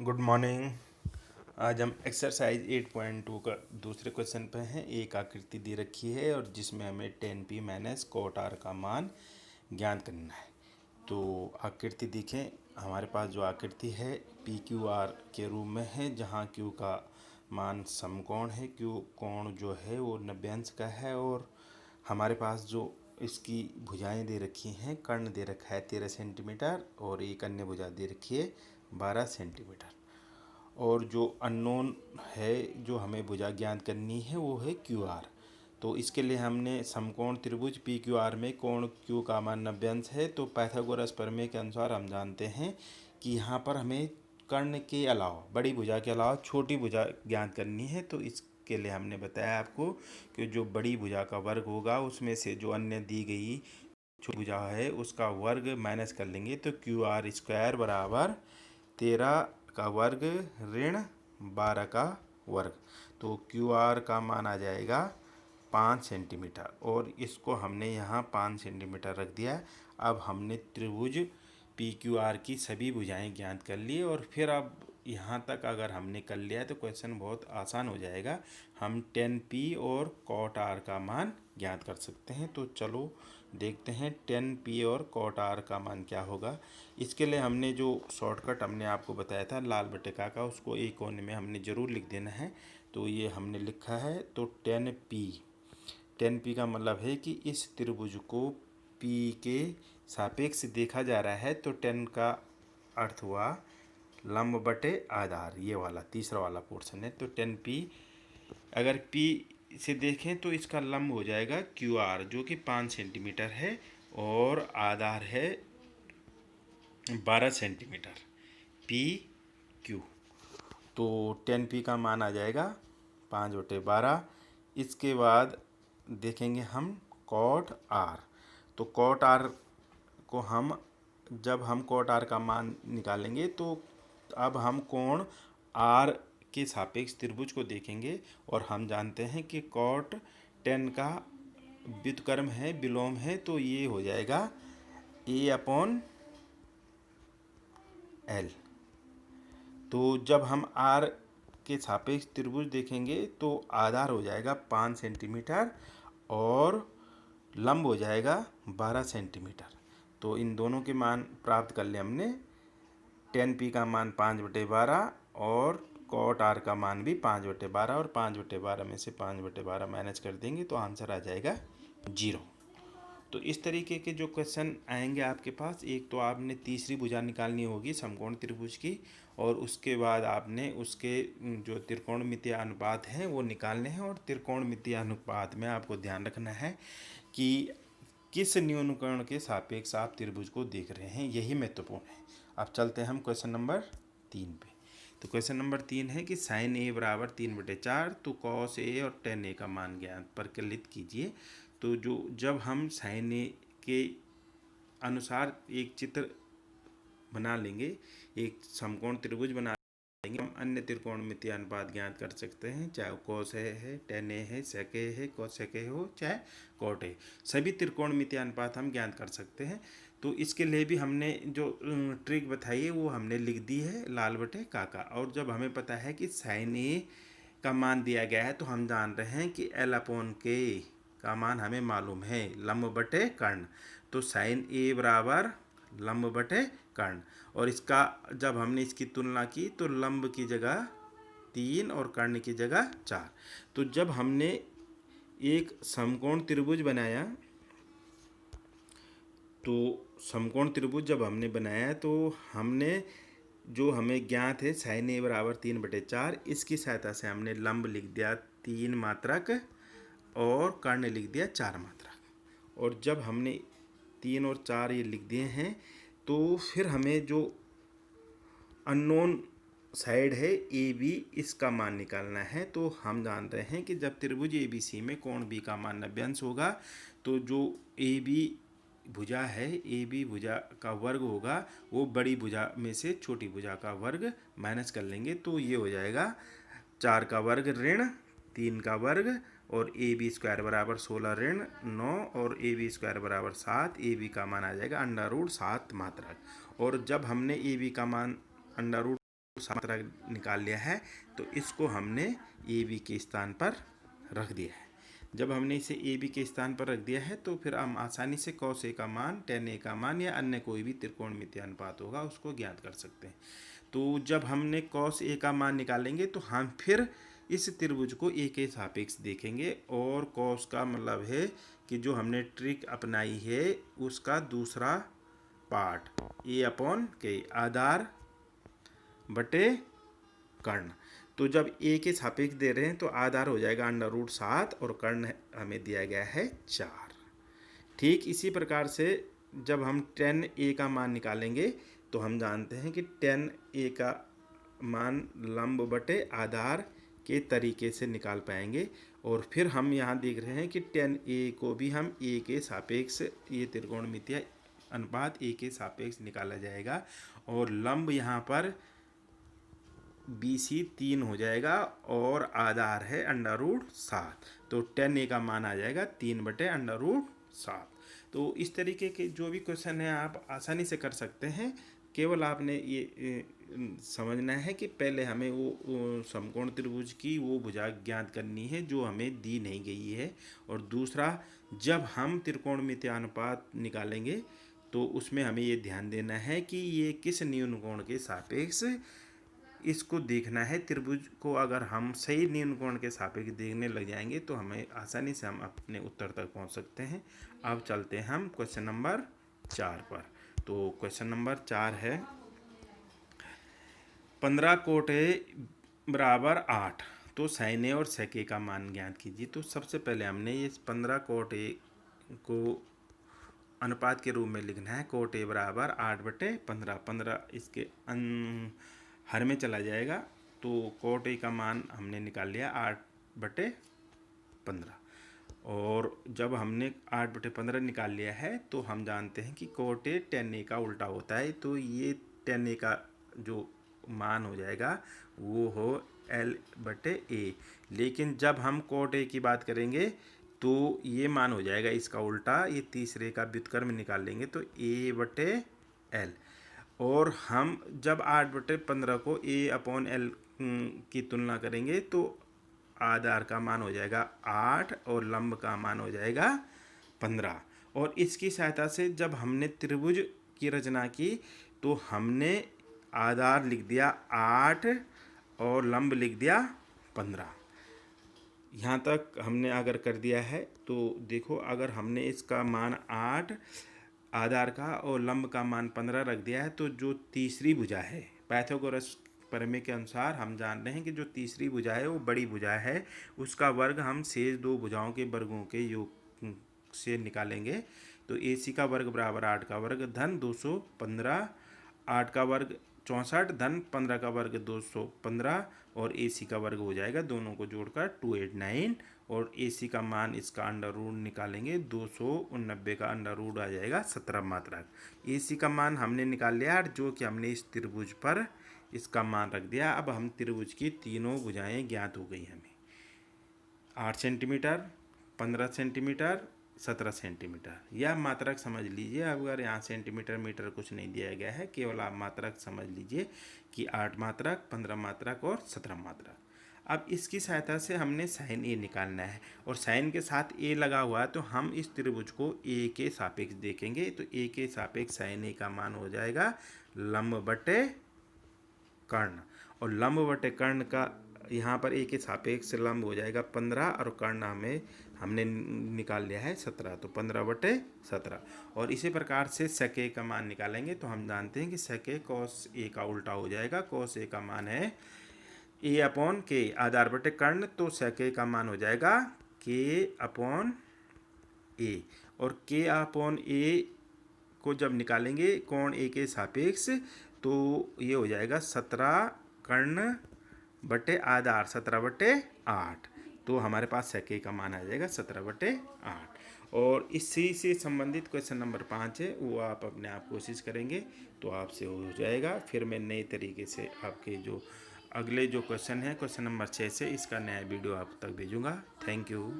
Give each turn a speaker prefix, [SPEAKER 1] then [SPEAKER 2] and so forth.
[SPEAKER 1] Good morning. आज हम exercise 8.2 का दूसरे क्वेश्चन पे हैं। एक आकृति दी रखी है और जिसमें हमें 10p माइनस cot r का मान ज्ञात करना है। तो आकृति देखें, हमारे पास जो आकृति है PQR के रूप में है, जहाँ Q का मान समकोण है, Q कोण जो है वो 90 अंश का है और हमारे पास जो इसकी भुजाएं दे रखी हैं, कर्ण दे रखा है 13 सेंटीमीटर और एक अन्य भुजा दे रखी है 12 सेंटीमीटर। और जो अननोन है, जो हमें भुजा ज्ञात करनी है, वो है क्यू आर। तो इसके लिए हमने समकोण त्रिभुज पी क्यू आर में कोण क्यू का मान 90 अंश है। तो पाइथागोरस प्रमेय के अनुसार हम जानते हैं कि यहाँ पर हमें कर्ण के अलावा, बड़ी भुजा के अलावा छोटी भुजा ज्ञात करनी है। तो इसके लिए हमने बताया आपको कि जो बड़ी भुजा का वर्ग होगा उसमें से जो अन्य दी गई छोटी भुजा है उसका वर्ग माइनस कर लेंगे। तो क्यू आर स्क्वायर बराबर 13 का वर्ग ऋण 12 का वर्ग। तो क्यू आर का मान आ जाएगा 5 सेंटीमीटर और इसको हमने यहाँ 5 सेंटीमीटर रख दिया। अब हमने त्रिभुज पी क्यू आर की सभी भुजाएं ज्ञात कर ली और फिर अब यहाँ तक अगर हमने कर लिया तो क्वेश्चन बहुत आसान हो जाएगा। हम 10p और cot r का मान ज्ञात कर सकते हैं। तो चलो देखते हैं 10p और cot r का मान क्या होगा। इसके लिए हमने जो शॉर्टकट हमने आपको बताया था लाल बटेका का, उसको एक कोने में हमने ज़रूर लिख देना है। तो ये हमने लिखा है। तो 10p का मतलब है कि इस त्रिभुज को p के सापेक्ष देखा जा रहा है। तो 10 का अर्थ हुआ लंब बटे आधार, ये वाला तीसरा वाला पोर्शन है। तो 10p अगर p से देखें तो इसका लंब हो जाएगा QR जो कि 5 सेंटीमीटर है और आधार है 12 सेंटीमीटर PQ। तो 10p का मान आ जाएगा 5/12। इसके बाद देखेंगे हम cot r। तो cot r को जब हम cot r का मान निकालेंगे तो अब हम कोण r के सापेक्ष त्रिभुज को देखेंगे और हम जानते हैं कि cot 10 का व्युत्क्रम है, विलोम है। तो ये हो जाएगा A/L। तो जब हम r के सापेक्ष त्रिभुज देखेंगे तो आधार हो जाएगा 5 सेंटीमीटर और लंब हो जाएगा 12 सेंटीमीटर। तो इन दोनों के मान प्राप्त कर लिए हमने। 10p का मान 5/12 और cot r का मान भी 5/12 और 5/12 में से 5/12 माइनस कर देंगे तो आंसर आ जाएगा 0। तो इस तरीके के जो क्वेश्चन आएंगे आपके पास, एक तो आपने तीसरी भुजा निकालनी होगी समकोण त्रिभुज की और उसके बाद आपने उसके जो त्रिकोणमितीय अनुपात हैं वो निकालने हैं। और त्रिकोणमितीय अनुपात में आपको ध्यान रखना है कि किस न्यूनकोण के सापेक्ष आप त्रिभुज को देख रहे हैं, यही महत्वपूर्ण है। अब चलते हैं हम क्वेश्चन नंबर 3 पे। तो क्वेश्चन नंबर 3 है कि साइन ए बराबर 3/4 तो कॉस ए और टेन ए का मान ज्ञात परिकलित कीजिए। तो जब हम साइन ए के अनुसार एक चित्र बना लेंगे, एक समकोण त्रिभुज बना लेंगे, हम अन्य त्रिकोणमितीय अनुपात ज्ञात कर सकते हैं, चाहे कॉस है टेन ए है, सेक ए है, कोसेक ए हो, चाहे कॉट ए। सभी त्रिकोणमितीय अनुपात हम ज्ञात कर सकते हैं। तो इसके लिए भी हमने जो ट्रिक बताई है वो हमने लिख दी है लाल बटे काका। और जब हमें पता है कि साइन ए का मान दिया गया है तो हम जान रहे हैं कि L/K का मान हमें मालूम है, लंब बटे कर्ण। तो साइन ए बराबर लंब बटे कर्ण। और इसका जब हमने इसकी तुलना की तो लंब की जगह 3 और कर्ण की जगह 4। तो जब हमने एक समकोण त्रिभुज बनाया, तो समकोण त्रिभुज जब हमने बनाया तो हमने जो हमें ज्ञात है साइन ए बराबर 3/4, इसकी सहायता से हमने लंब लिख दिया 3 मात्रक और कर्ण लिख दिया 4 मात्रक। और जब हमने 3 और 4 ये लिख दिए हैं तो फिर हमें जो अननोन साइड है ए बी, इसका मान निकालना है। तो हम जान रहे हैं कि जब त्रिभुज ए बी सी में कोण बी का मान 90 अंश होगा तो जो ए बी भुजा है, ए बी भुजा का वर्ग होगा वो बड़ी भुजा में से छोटी भुजा का वर्ग माइनस कर लेंगे। तो ये हो जाएगा 4 का वर्ग ऋण 3 का वर्ग और ए बी स्क्वायर बराबर 16 ऋण 9 और ए बी स्क्वायर बराबर 7। ए बी का मान आ जाएगा √7 मात्रक। और जब हमने ए बी का मान √7 मात्रक निकाल लिया है, तो इसको हमने ए बी के स्थान पर रख दिया है। जब हमने इसे ए बी के स्थान पर रख दिया है तो फिर हम आसानी से cos A का मान, tan A का मान या अन्य कोई भी त्रिकोणमितीय अनुपात होगा उसको ज्ञात कर सकते हैं। तो जब हमने cos A का मान निकालेंगे तो हम फिर इस त्रिभुज को A के सापेक्ष देखेंगे, और cos का मतलब है कि जो हमने ट्रिक अपनाई है उसका दूसरा पार्ट A/K, आधार बटे कर्ण। तो जब A के सापेक्ष दे रहे हैं तो आधार हो जाएगा √7 और कर्ण हमें दिया गया है 4। ठीक इसी प्रकार से जब हम tan A का मान निकालेंगे तो हम जानते हैं कि tan A का मान लंब बटे आधार के तरीके से निकाल पाएंगे। और फिर हम यहाँ देख रहे हैं कि tan A को भी हम A के सापेक्ष, ये त्रिकोणमितीय अनुपात A के सापेक्ष निकाला जाएगा, और लंब यहाँ पर BC 3 हो जाएगा और आधार है √7, तो tan A का मान आ जाएगा 3/√7। तो इस तरीके के जो भी क्वेश्चन है आप आसानी से कर सकते हैं। केवल आपने ये समझना है कि पहले हमें वो समकोण त्रिभुज की वो भुजा ज्ञात करनी है जो हमें दी नहीं गई है, और दूसरा जब हम त्रिकोणमितीय अनुपात निकालेंगे तो उसमें हमें ये ध्यान देना है कि ये किस न्यून कोण के सापेक्ष इसको देखना है। त्रिभुज को अगर हम सही न्यून कोण के सापेक्ष देखने लग जाएंगे तो हमें आसानी से हम अपने उत्तर तक पहुंच सकते हैं। अब चलते हैं हम क्वेश्चन नंबर 4 पर। तो क्वेश्चन नंबर 4 है 15 cot A बराबर 8, तो sin A और sec A का मान ज्ञात कीजिए। तो सबसे पहले हमने ये 15 cot A को अनुपात के रूप में लिखना है। cot A बराबर 8/15, 15 इसके हर में चला जाएगा, तो cot A का मान हमने निकाल लिया 8/15। और जब हमने 8/15 निकाल लिया है तो हम जानते हैं कि cot A tan A का उल्टा होता है, तो ये tan A का जो मान हो जाएगा वो हो L/A। लेकिन जब हम cot A की बात करेंगे तो ये मान हो जाएगा इसका उल्टा, ये तीसरे का व्युत्क्रम निकाल लेंगे तो A/L। और हम जब 8/15 को A/L की तुलना करेंगे तो आधार का मान हो जाएगा 8 और लंब का मान हो जाएगा 15। और इसकी सहायता से जब हमने त्रिभुज की रचना की तो हमने आधार लिख दिया 8 और लंब लिख दिया 15। यहाँ तक हमने अगर कर दिया है तो देखो, अगर हमने इसका मान 8 आधार का और लंब का मान 15 रख दिया है तो जो तीसरी भुजा है, पाइथागोरस प्रमेय के अनुसार हम जान रहे हैं कि जो तीसरी भुजा है वो बड़ी भुजा है, उसका वर्ग हम शेष दो भुजाओं के वर्गों के योग से निकालेंगे। तो AC का वर्ग बराबर 8 का वर्ग धन 215, 8 का वर्ग 64 धन 15 का वर्ग 215, और AC का वर्ग हो जाएगा दोनों को जोड़कर 289, और AC का मान इसका अंडर रूट निकालेंगे 289 का अंडर रूट आ जाएगा 17 मात्रक। AC का मान हमने निकाल लिया जो कि हमने इस त्रिभुज पर इसका मान रख दिया। अब हम त्रिभुज की तीनों भुजाएं ज्ञात हो गई हमें, 8 सेंटीमीटर, 15 सेंटीमीटर, 17 सेंटीमीटर। यह मात्रक समझ लीजिए। अब अगर यहाँ सेंटीमीटर मीटर कुछ नहीं दिया गया है, केवल आप मात्रक समझ लीजिए कि 8 मात्रक, 15 मात्रक और 17 मात्रक। अब इसकी सहायता से हमने साइन ए निकालना है, और साइन के साथ ए लगा हुआ है तो हम इस त्रिभुज को ए के सापेक्ष देखेंगे। तो ए के सापेक्ष साइन ए का मान हो जाएगा लंब बटे कर्ण, और लंब बटे कर्ण का यहाँ पर ए के सापेक्ष लंब हो जाएगा 15 और कर्ण हमने निकाल लिया है 17, तो 15/17। और इसी प्रकार से sec A का मान निकालेंगे तो हम जानते हैं कि sec A cos A का उल्टा हो जाएगा। cos A का मान है A/K आधार बटे कर्ण, तो sec A का मान हो जाएगा K/A, और K/A को जब निकालेंगे कोण A के सापेक्ष तो ये हो जाएगा 17 कर्ण बटे आधार 17/8, तो हमारे पास sec A का मान आ जाएगा 17/8। और इसी से संबंधित क्वेश्चन नंबर 5 है, वो आप अपने आप कोशिश करेंगे तो आपसे हो जाएगा। फिर मैं नए तरीके से आपके जो अगले जो क्वेश्चन है क्वेश्चन नंबर 6 से, इसका नया वीडियो आप तक भेजूँगा। Thank you.